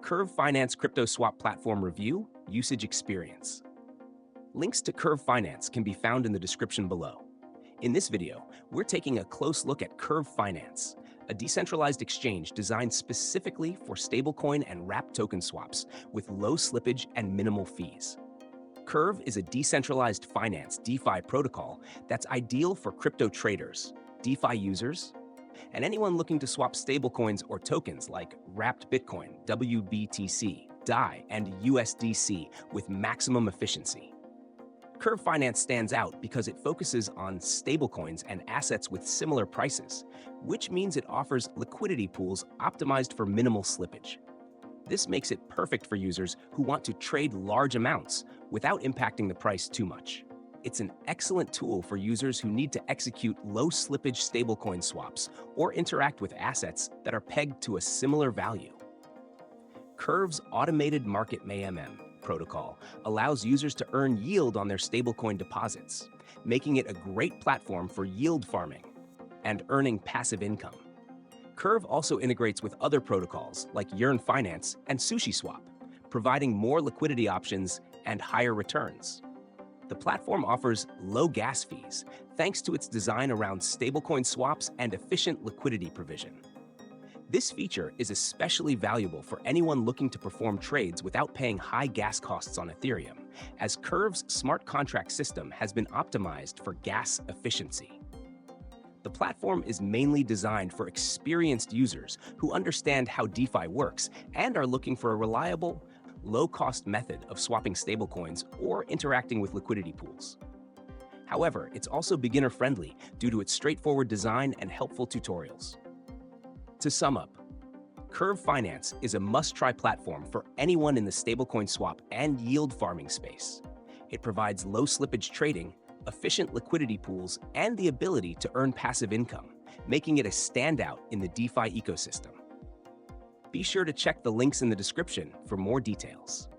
Curve Finance Crypto Swap Platform Review Usage Experience. Links to Curve Finance can be found in the description below. In this video, we're taking a close look at Curve Finance, a decentralized exchange designed specifically for stablecoin and wrapped token swaps with low slippage and minimal fees. Curve is a decentralized finance DeFi protocol that's ideal for crypto traders, DeFi users, and anyone looking to swap stablecoins or tokens like wrapped Bitcoin, WBTC, DAI, and USDC with maximum efficiency. Curve Finance stands out because it focuses on stablecoins and assets with similar prices, which means it offers liquidity pools optimized for minimal slippage. This makes it perfect for users who want to trade large amounts without impacting the price too much. It's an excellent tool for users who need to execute low slippage stablecoin swaps or interact with assets that are pegged to a similar value. Curve's automated market MAMM protocol allows users to earn yield on their stablecoin deposits, making it a great platform for yield farming and earning passive income. Curve also integrates with other protocols like Yearn Finance and SushiSwap, providing more liquidity options and higher returns. The platform offers low gas fees thanks to its design around stablecoin swaps and efficient liquidity provision. This feature is especially valuable for anyone looking to perform trades without paying high gas costs on Ethereum, as Curve's smart contract system has been optimized for gas efficiency. The platform is mainly designed for experienced users who understand how DeFi works and are looking for a reliable, low-cost method of swapping stablecoins or interacting with liquidity pools. However, it's also beginner-friendly due to its straightforward design and helpful tutorials. To sum up, Curve Finance is a must-try platform for anyone in the stablecoin swap and yield farming space. It provides low slippage trading, efficient liquidity pools, and the ability to earn passive income, making it a standout in the DeFi ecosystem. Be sure to check the links in the description for more details.